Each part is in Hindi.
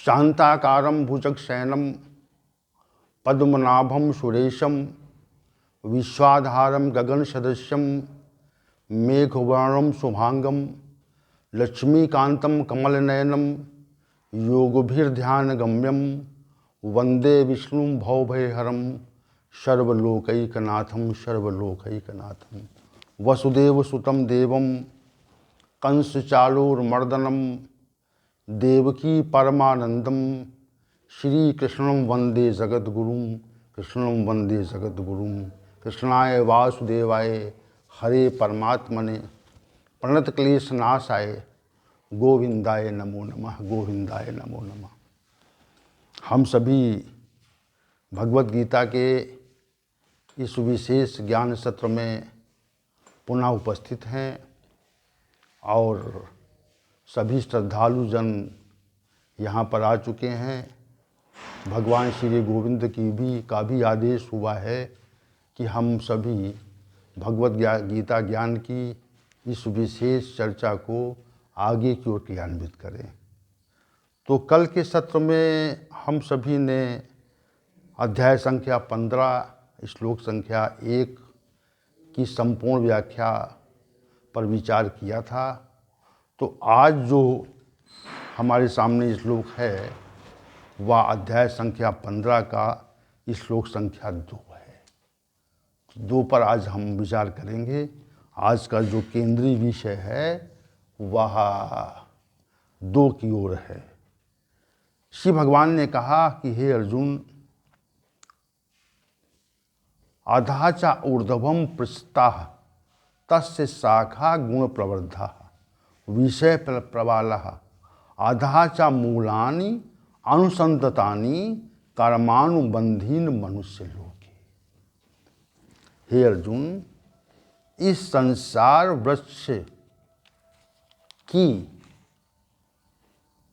शांताकारं भुजगशयनं पद्मनाभं सुरेशं विश्वाधारं गगनसदृशं मेघवर्णं शुभांगं लक्ष्मीकान्तं कमलनयनं योगभिर्ध्यानगम्यं वंदे विष्णुं भवभयहरं सर्वलोकैकनाथं वसुदेवसुतं देवं कंसचाणूरमर्दनं देवकी परमानंदम श्रीकृष्णं वंदे जगद्गुरुं कृष्णाय वासुदेवाय हरे परमात्मने प्रणतक्लेशनाशाय गोविंदाय नमो नमः। हम सभी भगवत गीता के इस विशेष ज्ञान सत्र में पुनः उपस्थित हैं और सभी श्रद्धालु जन यहाँ पर आ चुके हैं। भगवान श्री गोविंद का भी आदेश हुआ है कि हम सभी भगवत गीता ज्ञान की इस विशेष चर्चा को आगे की ओर क्रियान्वित करें। तो कल के सत्र में हम सभी ने अध्याय संख्या 15 श्लोक संख्या 1 की संपूर्ण व्याख्या पर विचार किया था। तो आज जो हमारे सामने श्लोक है वह अध्याय संख्या 15 का श्लोक संख्या 2 है। 2 पर आज हम विचार करेंगे। आज का जो केंद्रीय विषय है वह 2 की ओर है। श्री भगवान ने कहा कि हे अर्जुन, अधः च ऊर्ध्वं पृष्ठतः तस्य शाखा गुण प्रवृद्धा विषय प्रबालः अधः च मूलानि अनुसंधतानि कर्मानुबंधीन मनुष्य लोके। हे अर्जुन, इस संसार वृक्ष की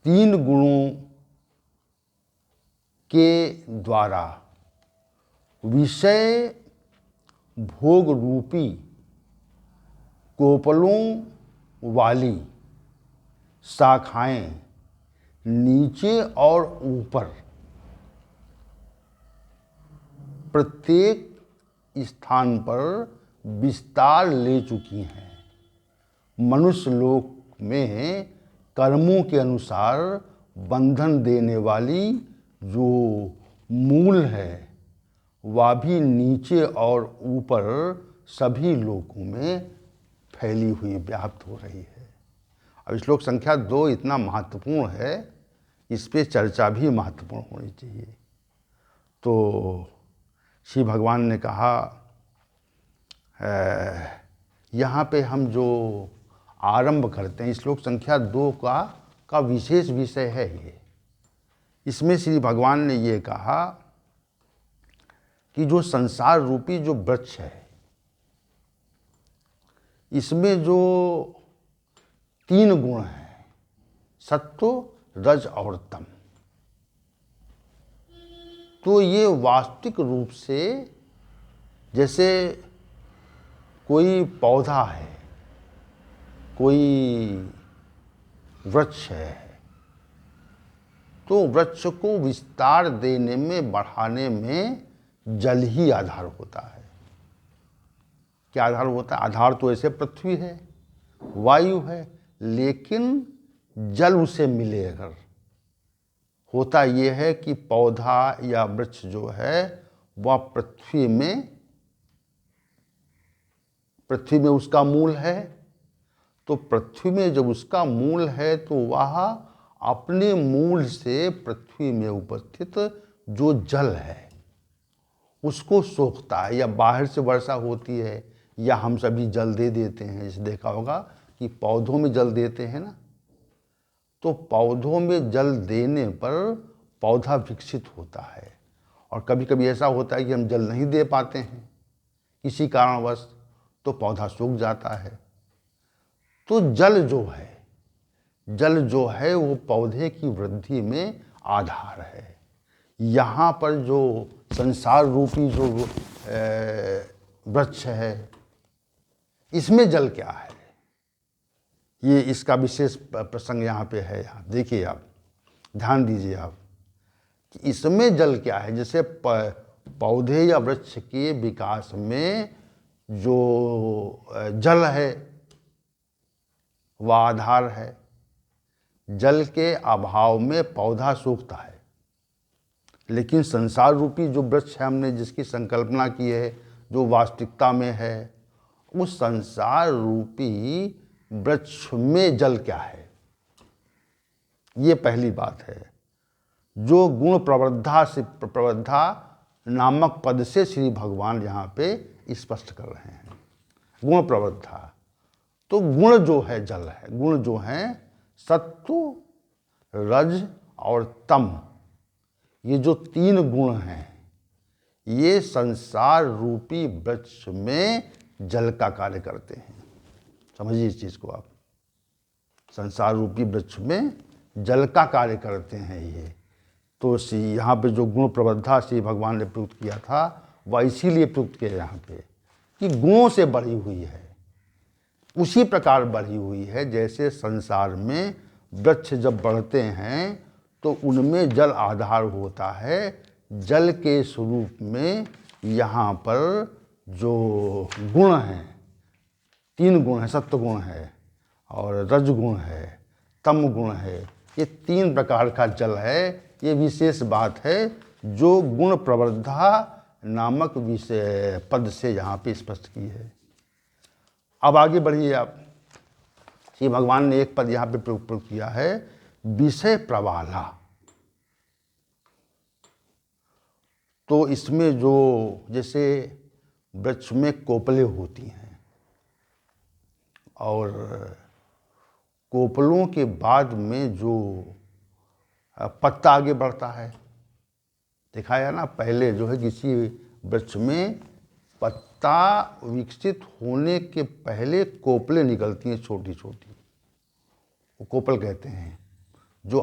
3 गुणों के द्वारा विषय भोग रूपी कोपलों वाली शाखाएं नीचे और ऊपर प्रत्येक स्थान पर विस्तार ले चुकी हैं। मनुष्य लोक में कर्मों के अनुसार बंधन देने वाली जो मूल है वह भी नीचे और ऊपर सभी लोकों में फैली हुई व्याप्त हो रही है। अब श्लोक संख्या 2 इतना महत्वपूर्ण है, इस पे चर्चा भी महत्वपूर्ण होनी चाहिए। तो श्री भगवान ने कहा यहाँ पे हम जो आरंभ करते हैं श्लोक संख्या 2 का विशेष विषय है ये। इसमें श्री भगवान ने ये कहा कि जो संसार रूपी जो वृक्ष है इसमें जो 3 गुण हैं, सत्व, रज और तम, तो ये वास्तविक रूप से जैसे कोई पौधा है, कोई वृक्ष है, तो वृक्ष को विस्तार देने में, बढ़ाने में जल ही आधार होता है। क्या आधार होता है? आधार तो ऐसे पृथ्वी है, वायु है, लेकिन जल उसे मिले अगर, होता यह है कि पौधा या वृक्ष जो है वह पृथ्वी में उसका मूल है। तो पृथ्वी में जब उसका मूल है तो वह अपने मूल से पृथ्वी में उपस्थित जो जल है उसको सोखता है। या बाहर से वर्षा होती है या हम सभी जल दे देते हैं। जैसे देखा होगा कि पौधों में जल देते हैं ना, तो पौधों में जल देने पर पौधा विकसित होता है। और कभी कभी ऐसा होता है कि हम जल नहीं दे पाते हैं किसी कारणवश, तो पौधा सूख जाता है। तो जल जो है वो पौधे की वृद्धि में आधार है। यहाँ पर जो संसार रूपी जो वृक्ष है इसमें जल क्या है, ये इसका विशेष प्रसंग यहाँ पे है। आप देखिए, आप ध्यान दीजिए आप कि इसमें जल क्या है। जैसे पौधे या वृक्ष के विकास में जो जल है वह आधार है। जल के अभाव में पौधा सूखता है, लेकिन संसार रूपी जो वृक्ष है, हमने जिसकी संकल्पना की है, जो वास्तविकता में है, उस संसार रूपी वृक्ष में जल क्या है, ये पहली बात है। जो गुण प्रवृद्धा नामक पद से श्री भगवान यहाँ पे स्पष्ट कर रहे हैं। गुण प्रवृद्धा, तो गुण जो है जल है, गुण जो है सत्व, रज और तम, ये जो 3 गुण हैं, ये संसार रूपी वृक्ष में जल का कार्य करते हैं। समझिए इस चीज़ को आप, संसार रूपी वृक्ष में जल का कार्य करते हैं ये। तो यहाँ पे जो गुण प्रबद्धा श्री भगवान ने प्रयुक्त किया था, वह इसीलिए प्रयुक्त किया यहाँ पे कि गुणों से बढ़ी हुई है, उसी प्रकार बढ़ी हुई है जैसे संसार में वृक्ष जब बढ़ते हैं तो उनमें जल आधार होता है। जल के स्वरूप में यहाँ पर जो गुण हैं, 3 गुण हैं, सत्व गुण है और रज गुण है, तम गुण है, ये 3 प्रकार का जल है। ये विशेष बात है जो गुण प्रवृद्धा नामक विषय पद से यहाँ पे स्पष्ट की है। अब आगे बढ़िए आप, श्री भगवान ने एक पद यहाँ पे प्रयोग किया है, विषय प्रवाला। तो इसमें जो जैसे वृक्ष में कोपलें होती हैं और कोपलों के बाद में जो पत्ता आगे बढ़ता है, दिखाया ना, पहले जो है किसी वृक्ष में पत्ता विकसित होने के पहले कोपलें निकलती हैं छोटी छोटी, वो कोपल कहते हैं। जो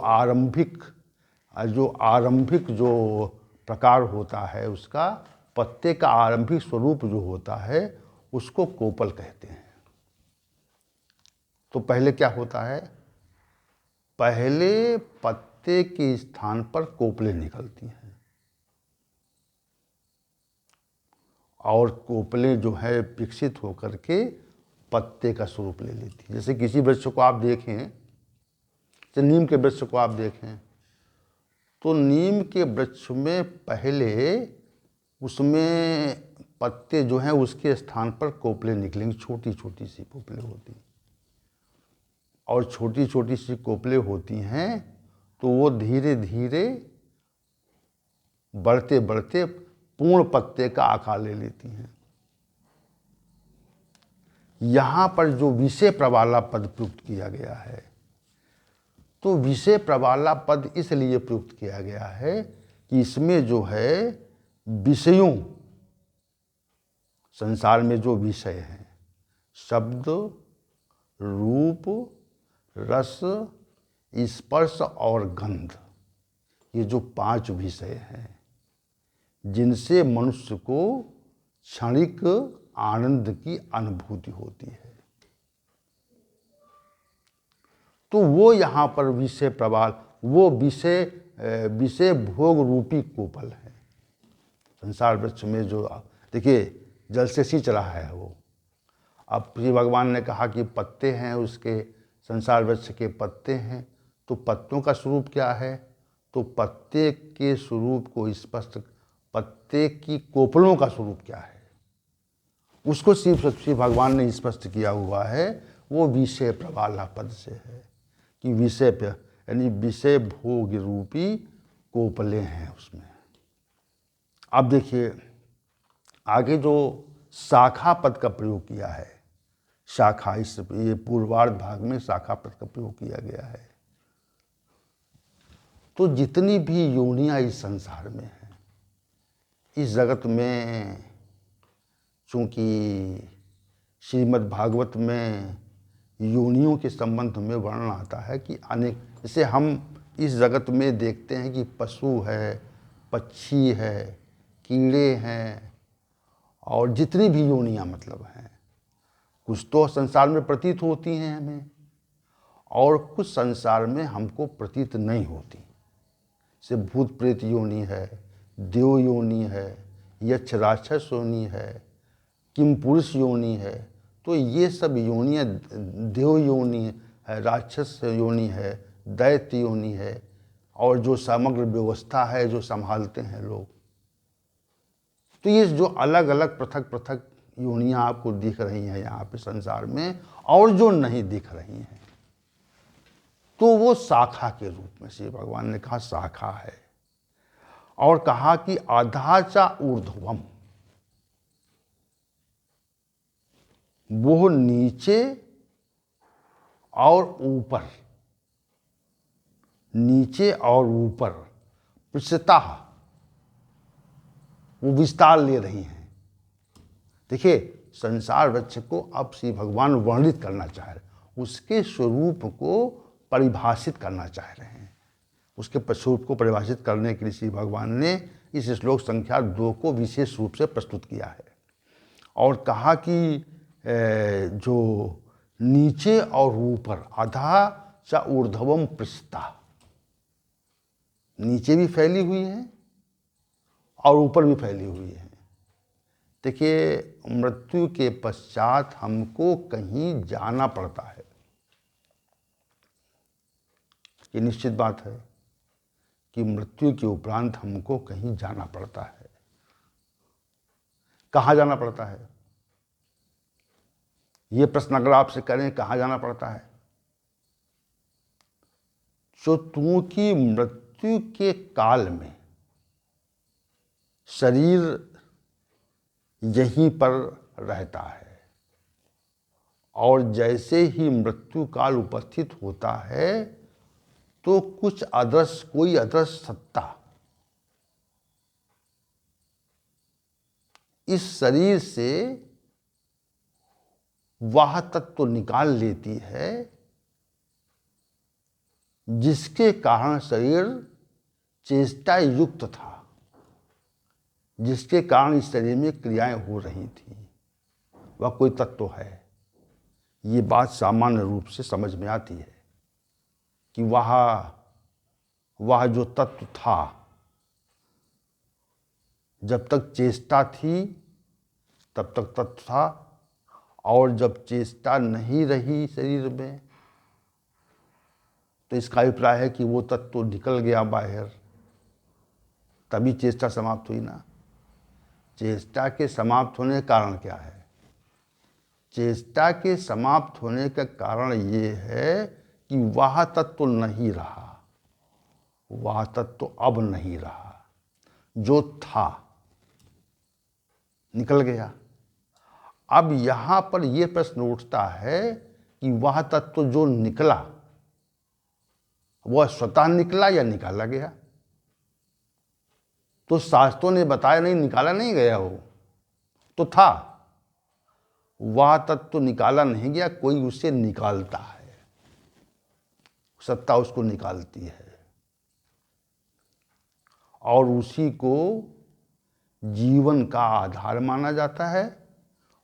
आरंभिक जो प्रकार होता है उसका, पत्ते का आरंभिक स्वरूप जो होता है उसको कोपल कहते हैं। तो पहले क्या होता है, पहले पत्ते के स्थान पर कोपलें निकलती हैं और कोपलें जो है विकसित होकर के पत्ते का स्वरूप ले लेती हैं। जैसे किसी वृक्ष को आप देखें, जैसे नीम के वृक्ष को आप देखें, तो नीम के वृक्ष में पहले उसमें पत्ते जो हैं उसके स्थान पर कोपलें निकलेंगी, छोटी छोटी सी कोपलें होती हैं और छोटी छोटी सी कोपलें होती हैं तो वो धीरे धीरे बढ़ते बढ़ते पूर्ण पत्ते का आकार ले लेती हैं। यहाँ पर जो विषय प्रवाला पद प्रयुक्त किया गया है, तो विषय प्रवाला पद इसलिए प्रयुक्त किया गया है कि इसमें जो है विषयों, संसार में जो विषय हैं, शब्द, रूप, रस, स्पर्श और गंध, ये जो 5 विषय हैं जिनसे मनुष्य को क्षणिक आनंद की अनुभूति होती है, तो वो यहाँ पर विषय प्रवाल, वो विषय भोग रूपी कोपल है। संसार वृक्ष में जो देखिए जल से सींच रहा है वो, अब श्री भगवान ने कहा कि पत्ते हैं उसके, संसार वृक्ष के पत्ते हैं, तो पत्तों का स्वरूप क्या है, तो पत्ते के स्वरूप को स्पष्ट, पत्ते की कोपलों का स्वरूप क्या है उसको श्री भगवान ने स्पष्ट किया हुआ है। वो विषय प्रवाला पद से है कि विषय पे, यानी विषय भोग रूपी कोपलें हैं उसमें। अब देखिए आगे जो शाखा पद का प्रयोग किया है, शाखा, इस ये पूर्वार्ध भाग में शाखा पद का प्रयोग किया गया है। तो जितनी भी योनियां इस संसार में हैं, इस जगत में, चूँकि श्रीमद् भागवत में योनियों के संबंध में वर्णन आता है कि अनेक, जैसे हम इस जगत में देखते हैं कि पशु है, पक्षी है, कीड़े हैं और जितनी भी योनियां मतलब हैं, कुछ तो संसार में प्रतीत होती हैं हमें और कुछ संसार में हमको प्रतीत नहीं होती। से भूत प्रेत योनि है, देव योनि है, यक्ष राक्षस योनि है, किम पुरुष योनि है। तो ये सब योनियाँ, देव योनि है, राक्षस योनि है, दैत्य योनि है, और जो समग्र व्यवस्था है जो संभालते हैं लोग। तो ये जो अलग अलग पृथक पृथक योनियाँ आपको दिख रही हैं यहाँ पे संसार में, और जो नहीं दिख रही हैं, तो वो शाखा के रूप में श्री भगवान ने कहा शाखा है। और कहा कि अधाचा ऊर्ध्वम, वो नीचे और ऊपर, नीचे और ऊपर पृष्ठतः वो विस्तार ले रही हैं। देखिए, संसार वृक्ष को अब श्री भगवान वर्णित करना चाह रहे हैं, उसके स्वरूप को परिभाषित करना चाह रहे हैं। उसके स्वरूप को परिभाषित करने के लिए श्री भगवान ने इस श्लोक संख्या 2 को विशेष रूप से प्रस्तुत किया है और कहा कि जो नीचे और ऊपर, अधा च ऊर्ध्वम पृष्ठा, नीचे भी फैली हुई है और ऊपर भी फैली हुई है। देखिए, मृत्यु के पश्चात हमको कहीं जाना पड़ता है, ये निश्चित बात है कि मृत्यु के उपरांत हमको कहीं जाना पड़ता है। कहाँ जाना पड़ता है, ये प्रश्न अगर आपसे करें कहाँ जाना पड़ता है, तो क्योंकि मृत्यु के काल में शरीर यहीं पर रहता है, और जैसे ही मृत्यु काल उपस्थित होता है तो कुछ अदृश्य, कोई अदृश्य सत्ता इस शरीर से वह तत्व निकाल लेती है जिसके कारण शरीर चेष्टा युक्त था, जिसके कारण इस शरीर में क्रियाएं हो रही थी। वह कोई तत्व है। ये बात सामान्य रूप से समझ में आती है कि वह जो तत्व था, जब तक चेष्टा थी तब तक तत्व था, और जब चेष्टा नहीं रही शरीर में तो इसका अभिप्राय है कि वो तत्व तो निकल गया बाहर, तभी चेष्टा समाप्त हुई ना। चेष्टा के समाप्त होने का कारण क्या है? चेष्टा के समाप्त होने का कारण ये है कि वह तत्व नहीं रहा, वह तत्व अब नहीं रहा, जो था निकल गया। अब यहाँ पर यह प्रश्न उठता है कि वह तत्व जो निकला वह स्वतः निकला या निकाला गया? तो शास्त्रों ने बताया नहीं, निकाला नहीं गया, वो तो था। वह तत्व निकाला नहीं गया, कोई उसे निकालता है, सत्ता उसको निकालती है, और उसी को जीवन का आधार माना जाता है,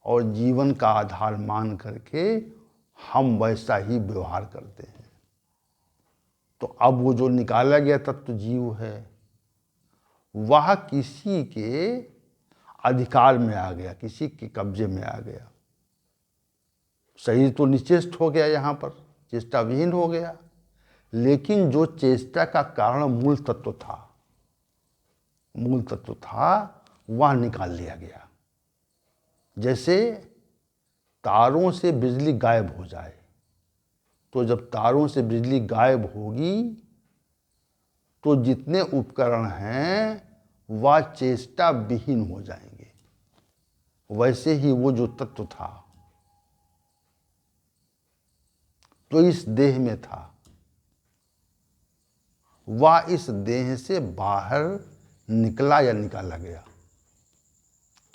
और जीवन का आधार मान करके हम वैसा ही व्यवहार करते हैं। तो अब वो जो निकाला गया तत्व जीव है, वह किसी के अधिकार में आ गया, किसी के कब्जे में आ गया। शरीर तो निश्चेष्ट हो गया, यहाँ पर चेष्टा विहीन हो गया, लेकिन जो चेष्टा का कारण मूल तत्व था, वह निकाल लिया गया। जैसे तारों से बिजली गायब हो जाए, तो जब तारों से बिजली गायब होगी तो जितने उपकरण हैं वह चेष्टा विहीन हो जाएंगे। वैसे ही वो जो तत्व था, तो इस देह में था, वह इस देह से बाहर निकला या निकाला गया।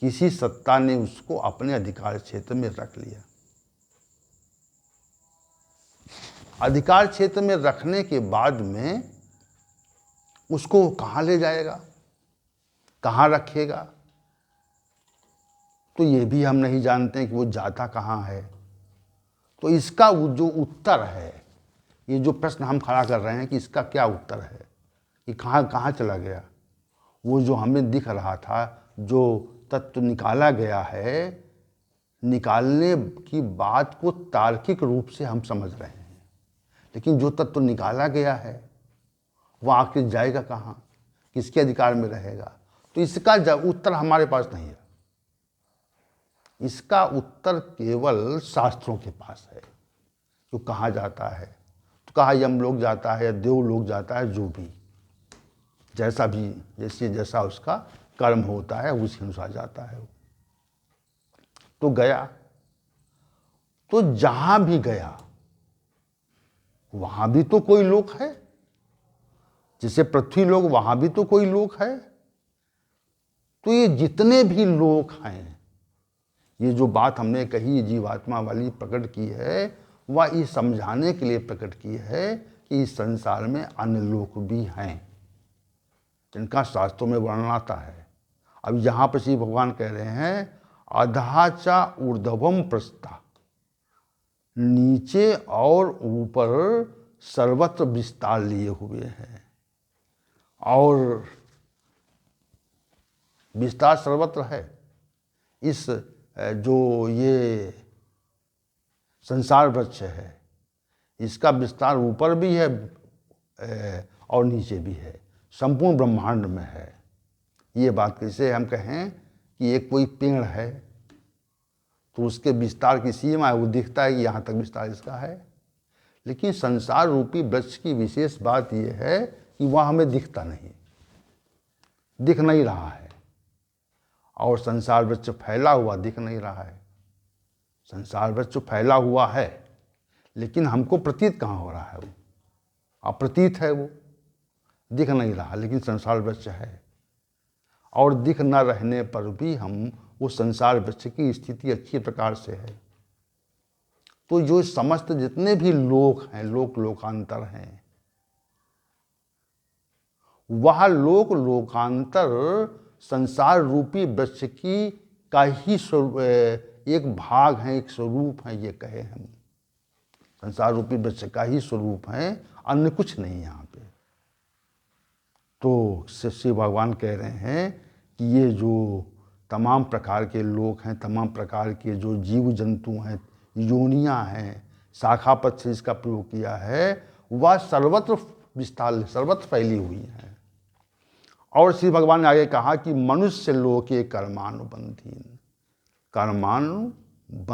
किसी सत्ता ने उसको अपने अधिकार क्षेत्र में रख लिया। अधिकार क्षेत्र में रखने के बाद में उसको कहाँ ले जाएगा, कहाँ रखेगा, तो ये भी हम नहीं जानते कि वो जाता कहाँ है। तो इसका जो उत्तर है, ये जो प्रश्न हम खड़ा कर रहे हैं कि इसका क्या उत्तर है, कि कहाँ कहाँ चला गया। वो जो हमें दिख रहा था, जो तत्व निकाला गया है, निकालने की बात को तार्किक रूप से हम समझ रहे हैं, लेकिन जो तत्व निकाला गया है वह आखिर जाएगा कहाँ, किसके अधिकार में रहेगा? तो इसका उत्तर हमारे पास नहीं है। इसका उत्तर केवल शास्त्रों के पास है। जो कहा जाता है, तो कहा यमलोक जाता है या देवलोक जाता है, जो भी जैसा भी जैसा उसका कर्म होता है उसी अनुसार जाता है। तो गया, तो जहां भी गया वहां भी तो कोई लोक है। जैसे पृथ्वी लोक, वहां भी तो कोई लोक है। तो ये जितने भी लोक हैं, ये जो बात हमने कही जीवात्मा वाली प्रकट की है, वह ये समझाने के लिए प्रकट की है कि इस संसार में अन्य लोक भी हैं जिनका शास्त्रों में वर्णन आता है। अब यहाँ पर श्री भगवान कह रहे हैं अधाचा ऊर्ध्वम प्रस्था, नीचे और ऊपर सर्वत्र विस्तार लिए हुए हैं। और विस्तार सर्वत्र है। इस जो ये संसार वृक्ष है, इसका विस्तार ऊपर भी है और नीचे भी है, संपूर्ण ब्रह्मांड में है। ये बात कैसे हम कहें कि एक कोई पेड़ है तो उसके विस्तार की सीमा है, वो दिखता है कि यहाँ तक विस्तार इसका है, लेकिन संसार रूपी वृक्ष की विशेष बात यह है कि वह हमें दिखता नहीं, दिख नहीं रहा है। और संसार वृक्ष फैला हुआ दिख नहीं रहा है। संसार वृक्ष फैला हुआ है, लेकिन हमको प्रतीत कहाँ हो रहा है? वो अप्रतीत है, वो दिख नहीं रहा, लेकिन संसार वृक्ष है। और दिख न रहने पर भी हम उस संसार वृक्ष की स्थिति अच्छी प्रकार से है। तो जो समस्त जितने भी लोक हैं, लोक लोकांतर हैं, वह लोक लोकांतर संसार रूपी वृक्ष की का ही एक भाग है, एक स्वरूप है। ये कहे हम संसार रूपी वृक्ष का ही स्वरूप है, अन्य कुछ नहीं यहाँ पे। तो श्री भगवान कह रहे हैं कि ये जो तमाम प्रकार के लोक हैं, तमाम प्रकार के जो जीव जंतु हैं, योनियाँ हैं, शाखा पद से इसका प्रयोग किया है, वह सर्वत्र विस्तार सर्वत्र फैली हुई हैं। और श्री भगवान ने आगे कहा कि मनुष्य लोके कर्मानुबंधीन, कर्मानुबंधीनी,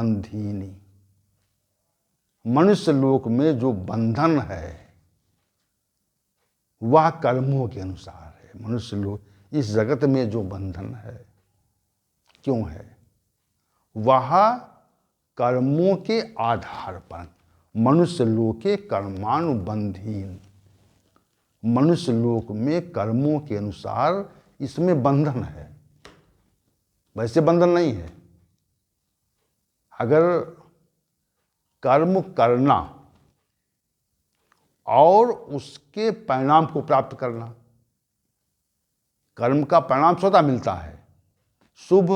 मनुष्य लोक में जो बंधन है वह कर्मों के अनुसार है। मनुष्य लोक, इस जगत में जो बंधन है क्यों है? वह कर्मों के आधार पर, मनुष्य लोके कर्मानुबंधीन, मनुष्य लोक में कर्मों के अनुसार इसमें बंधन है, वैसे बंधन नहीं है। अगर कर्म करना और उसके परिणाम को प्राप्त करना, कर्म का परिणाम स्वतः मिलता है, शुभ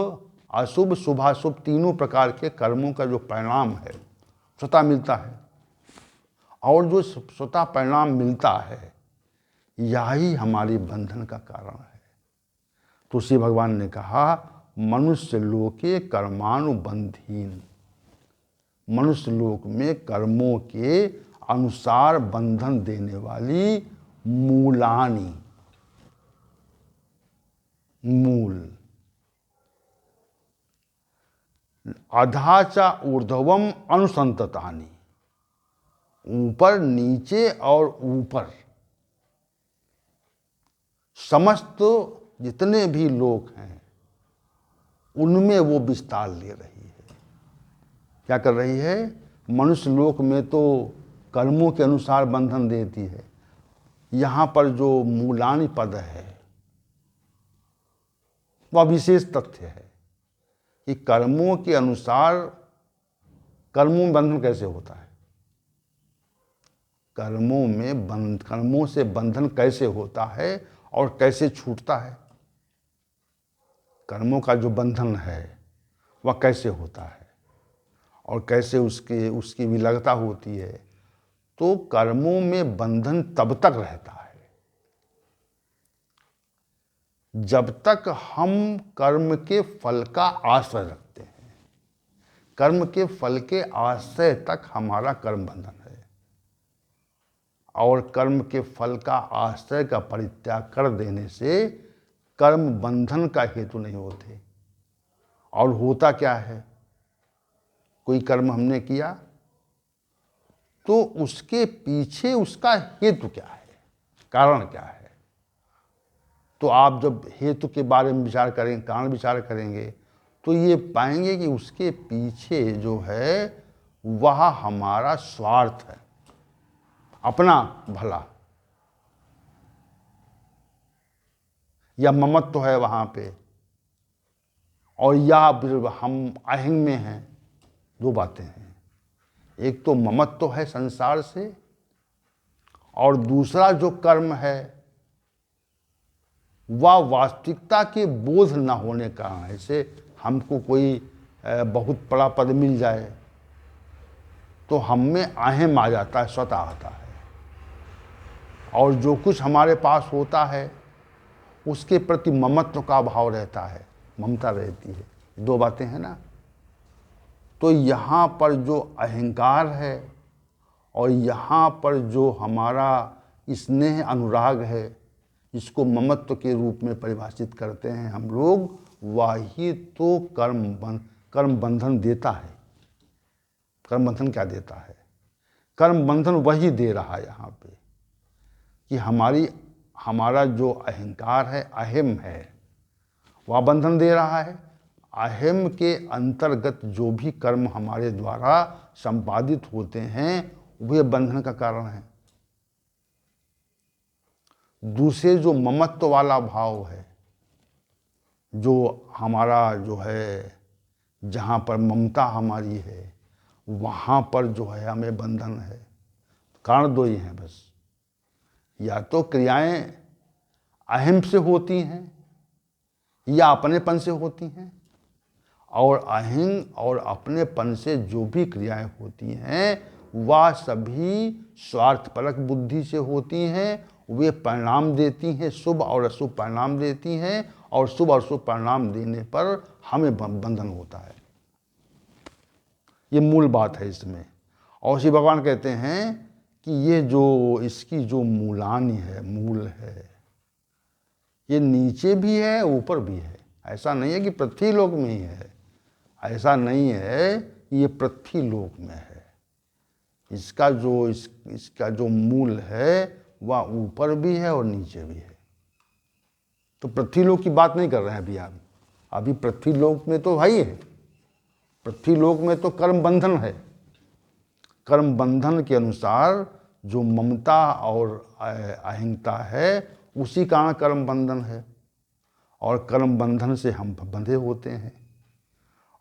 अशुभ शुभाशुभ तीनों प्रकार के कर्मों का जो परिणाम है स्वतः मिलता है। और जो स्वतः परिणाम मिलता है यही हमारी बंधन का कारण है। तो श्री भगवान ने कहा मनुष्य लोके कर्मानुबंधीन, मनुष्य लोक में कर्मों के अनुसार बंधन देने वाली मूलानी, मूल, अधाचा ऊर्ध्वम अनुसंततानि, ऊपर नीचे और ऊपर समस्त जितने भी लोक हैं उनमें वो विस्तार ले रही है। क्या कर रही है? मनुष्य लोक में तो कर्मों के अनुसार बंधन देती है, यहाँ पर जो मूलानी पद है वह विशेष तथ्य है कि कर्मों के अनुसार, कर्मों में बंधन कैसे होता है, कर्मों से बंधन कैसे होता है और कैसे छूटता है, कर्मों का जो बंधन है वह कैसे होता है और कैसे उसकी विलगता होती है। तो कर्मों में बंधन तब तक रहता है जब तक हम कर्म के फल का आश्रय रखते हैं, कर्म के फल के आश्रय तक हमारा कर्म बंधन है, और कर्म के फल का आश्रय का परित्याग कर देने से कर्म बंधन का हेतु नहीं होते। और होता क्या है, कोई कर्म हमने किया तो उसके पीछे उसका हेतु क्या है, कारण क्या है। तो आप जब हेतु के बारे में विचार करेंगे, कारण विचार करेंगे, तो ये पाएंगे कि उसके पीछे जो है वह हमारा स्वार्थ है, अपना भला या ममत्व तो है वहाँ पे, और या फिर हम अहंग में हैं। दो बातें हैं, एक तो ममत्व तो है संसार से, और दूसरा जो कर्म है वह वास्तविकता के बोध न होने का कारण। ऐसे हमको कोई बहुत बड़ा पद मिल जाए तो हम में अहम आ जाता है, स्वतः आता है, और जो कुछ हमारे पास होता है उसके प्रति ममत्व का भाव रहता है, ममता रहती है। दो बातें हैं ना। तो यहाँ पर जो अहंकार है और यहाँ पर जो हमारा स्नेह अनुराग है, इसको ममत्व के रूप में परिभाषित करते हैं हम लोग, वही तो कर्म बंधन देता है। कर्म बंधन क्या देता है, कर्म बंधन वही दे रहा है यहाँ पे कि हमारा जो अहंकार है, अहम है, वह बंधन दे रहा है। अहम के अंतर्गत जो भी कर्म हमारे द्वारा संपादित होते हैं वे बंधन का कारण है। दूसरे जो ममत्व वाला भाव है, जो हमारा जो है, जहाँ पर ममता हमारी है वहाँ पर जो है हमें बंधन है। कारण दो ही हैं बस, या तो क्रियाएं अहम से होती हैं या अपनेपन से होती हैं, और अहम और अपनेपन से जो भी क्रियाएं होती हैं वह सभी स्वार्थपरक बुद्धि से होती हैं। वे परिणाम देती हैं, शुभ और अशुभ परिणाम देती हैं, और शुभ और अशुभ परिणाम देने पर हमें बंधन होता है। ये मूल बात है इसमें। और श्री भगवान कहते हैं कि ये जो इसकी जो मूलानी है, मूल है, ये नीचे भी है ऊपर भी है। ऐसा नहीं है कि पृथ्वी लोक में ही है, ऐसा नहीं है कि ये पृथ्वी लोक में है। इसका जो मूल है वह ऊपर भी है और नीचे भी है। तो पृथ्वी लोक की बात नहीं कर रहे हैं अभी पृथ्वी लोक में तो है ही है। पृथ्वी लोक में तो कर्म बंधन है। कर्म बंधन के अनुसार जो ममता और अहंता है उसी कारण कर्म बंधन है, और कर्म बंधन से हम बंधे होते हैं।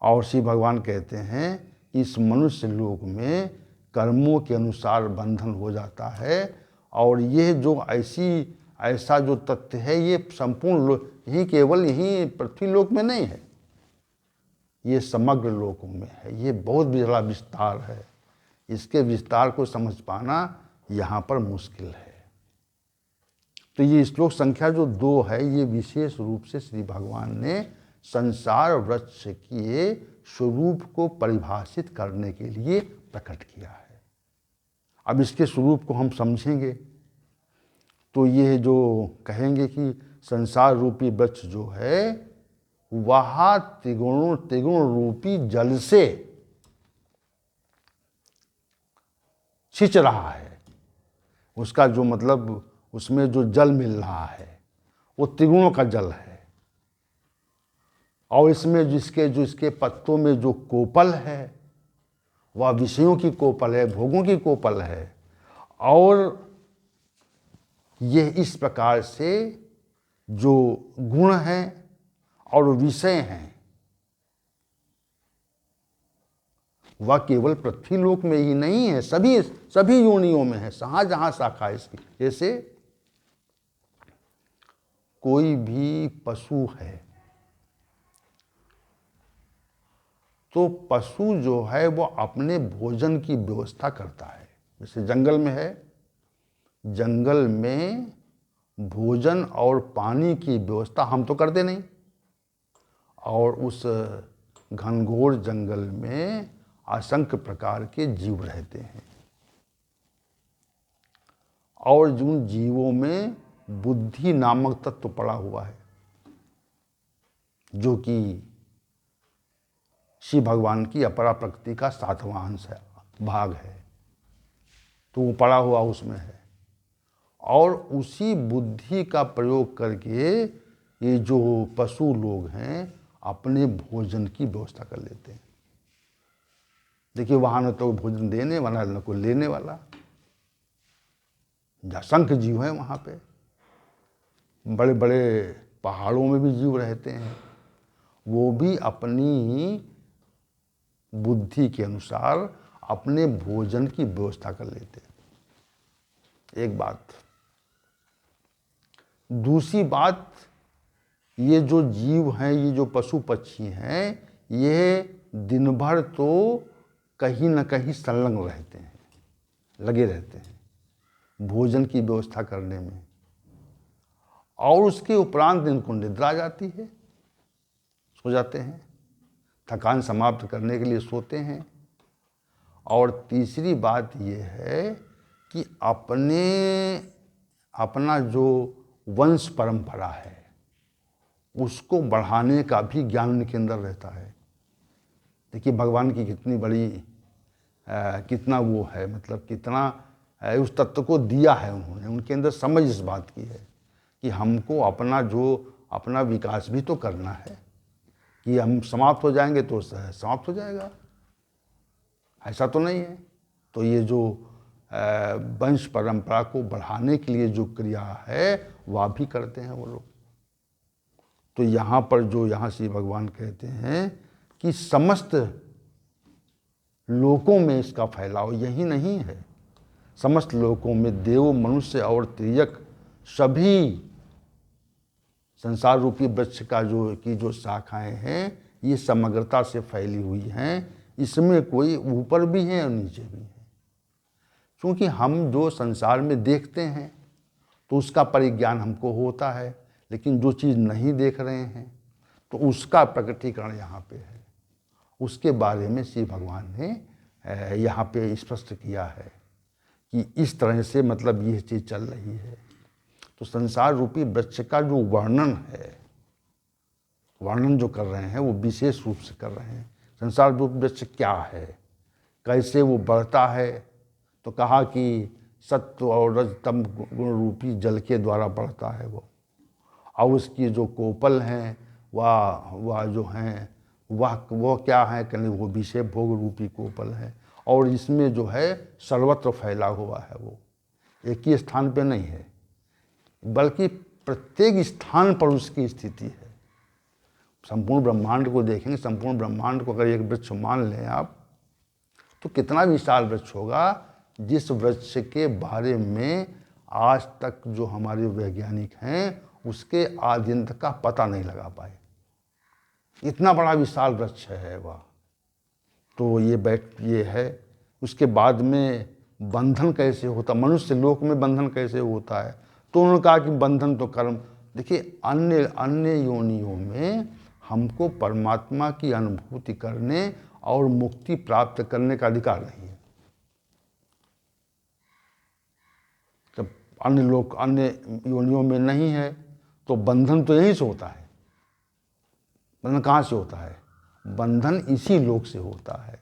और श्री भगवान कहते हैं इस मनुष्य लोक में कर्मों के अनुसार बंधन हो जाता है, और ये जो ऐसा जो तथ्य है ये संपूर्ण यही केवल यही पृथ्वी लोक में नहीं है, ये समग्र लोकों में है। ये बहुत बड़ा विस्तार है, इसके विस्तार को समझ पाना यहाँ पर मुश्किल है। तो ये श्लोक संख्या जो 2 है ये विशेष रूप से श्री भगवान ने संसार वृक्ष के स्वरूप को परिभाषित करने के लिए प्रकट किया है। अब इसके स्वरूप को हम समझेंगे तो ये जो कहेंगे कि संसार रूपी वृक्ष जो है वह त्रिगुण रूपी जल से सिंच रहा है। उसका जो मतलब उसमें जो जल मिल रहा है वो त्रिगुणों का जल है, और इसमें जो इसके पत्तों में जो कोपल है वह विषयों की कोपल है, भोगों की कोपल है। और ये इस प्रकार से जो गुण हैं और विषय हैं वह केवल पृथ्वी लोक में ही नहीं है, सभी योनियों में है, जहाँ शाखा है इसकी। जैसे कोई भी पशु है तो पशु जो है वो अपने भोजन की व्यवस्था करता है। जैसे जंगल में है, जंगल में भोजन और पानी की व्यवस्था हम तो करते नहीं, और उस घनघोर जंगल में असंख्य प्रकार के जीव रहते हैं, और जिन जीवों में बुद्धि नामक तत्व पड़ा हुआ है, जो कि शिव भगवान की अपरा प्रकृति का 7वां अंश है, भाग है, तो वो पड़ा हुआ उसमें है। और उसी बुद्धि का प्रयोग करके ये जो पशु लोग हैं अपने भोजन की व्यवस्था कर लेते हैं। देखिए, वहाँ न तो भोजन देने वाला न कोई लेने वाला, असंख्य जीव हैं वहाँ पे। बड़े बड़े पहाड़ों में भी जीव रहते हैं, वो भी अपनी बुद्धि के अनुसार अपने भोजन की व्यवस्था कर लेते हैं। एक बात। दूसरी बात, ये जो जीव हैं, ये जो पशु पक्षी हैं, ये दिन भर तो कहीं न कहीं संलग्न रहते हैं, लगे रहते हैं भोजन की व्यवस्था करने में, और उसके उपरांत इनको निद्रा आ जाती है, सो जाते हैं, थकान समाप्त करने के लिए सोते हैं। और तीसरी बात ये है कि अपना जो वंश परंपरा है उसको बढ़ाने का भी ज्ञान उनके अंदर रहता है। देखिए, भगवान की कितनी बड़ी कितना वो है, मतलब कितना उस तत्व को दिया है उन्होंने, उनके अंदर समझ इस बात की है कि हमको अपना विकास भी तो करना है, कि हम समाप्त हो जाएंगे तो समाप्त हो जाएगा, ऐसा तो नहीं है। तो ये जो वंश परंपरा को बढ़ाने के लिए जो क्रिया है वह भी करते हैं वो लोग। तो यहाँ पर जो यहाँ श्री भगवान कहते हैं कि समस्त लोकों में इसका फैलाव यही नहीं है, समस्त लोकों में देव, मनुष्य और तिर्यक सभी संसार रूपी वृक्ष का जो शाखाएं हैं ये समग्रता से फैली हुई हैं। इसमें कोई ऊपर भी है और नीचे भी है, क्योंकि हम जो संसार में देखते हैं तो उसका परिज्ञान हमको होता है, लेकिन जो चीज़ नहीं देख रहे हैं तो उसका प्रकटीकरण यहाँ पे है। उसके बारे में श्री भगवान ने यहाँ पे स्पष्ट किया है कि इस तरह से मतलब ये चीज़ चल रही है। तो संसार रूपी वृक्ष का जो वर्णन जो कर रहे हैं वो विशेष रूप से कर रहे हैं। संसार रूपी वृक्ष क्या है, कैसे वो बढ़ता है, तो कहा कि सत्व और रजतम गुण रूपी जल के द्वारा बढ़ता है वो, और उसकी जो कोपल हैं वह जो हैं वह क्या है, कहने वो विषय भोग रूपी कोपल है, और इसमें जो है सर्वत्र फैला हुआ है, वो एक ही स्थान पे नहीं है बल्कि प्रत्येक स्थान पर उसकी स्थिति है। संपूर्ण ब्रह्मांड को देखेंगे, संपूर्ण ब्रह्मांड को अगर एक वृक्ष मान लें आप, तो कितना विशाल वृक्ष होगा, जिस वृक्ष के बारे में आज तक जो हमारे वैज्ञानिक हैं उसके आद्यंत का पता नहीं लगा पाए। इतना बड़ा विशाल वृक्ष है वह। तो ये है। उसके बाद में बंधन कैसे होता, मनुष्य लोक में बंधन कैसे होता है, तो उन्होंने कहा कि बंधन तो कर्म। देखिए, अन्य योनियों में हमको परमात्मा की अनुभूति करने और मुक्ति प्राप्त करने का अधिकार नहीं है। जब अन्य योनियों में नहीं है तो बंधन तो यहीं से होता है। बंधन कहाँ से होता है? बंधन इसी लोक से होता है।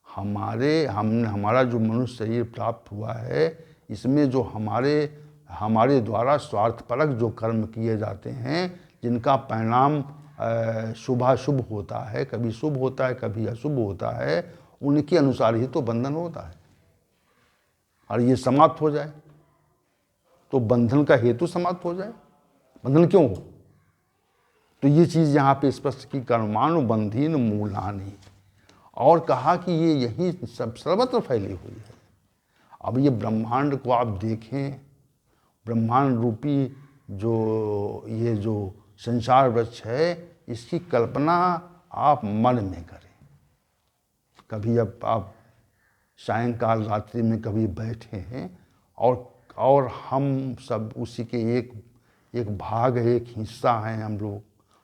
हमारा जो मनुष्य शरीर प्राप्त हुआ है, इसमें जो हमारे द्वारा स्वार्थपरक जो कर्म किए जाते हैं, जिनका परिणाम शुभाशुभ होता है, कभी शुभ होता है कभी अशुभ होता है, उनके अनुसार ही तो बंधन होता है। और ये समाप्त हो जाए तो बंधन का हेतु समाप्त हो जाए, बंधन क्यों हो? तो ये चीज़ यहाँ पे स्पष्ट की, कर्मानुबंधीन मूलानि, और कहा कि ये यही सब सर्वत्र फैली हुई है। अब ये ब्रह्मांड को आप देखें, ब्रह्मांड रूपी जो संसार वृक्ष है, इसकी कल्पना आप मन में करें। कभी अब आप सायंकाल रात्रि में कभी बैठे हैं और और हम सब उसी के एक भाग है, एक हिस्सा हैं हम लोग।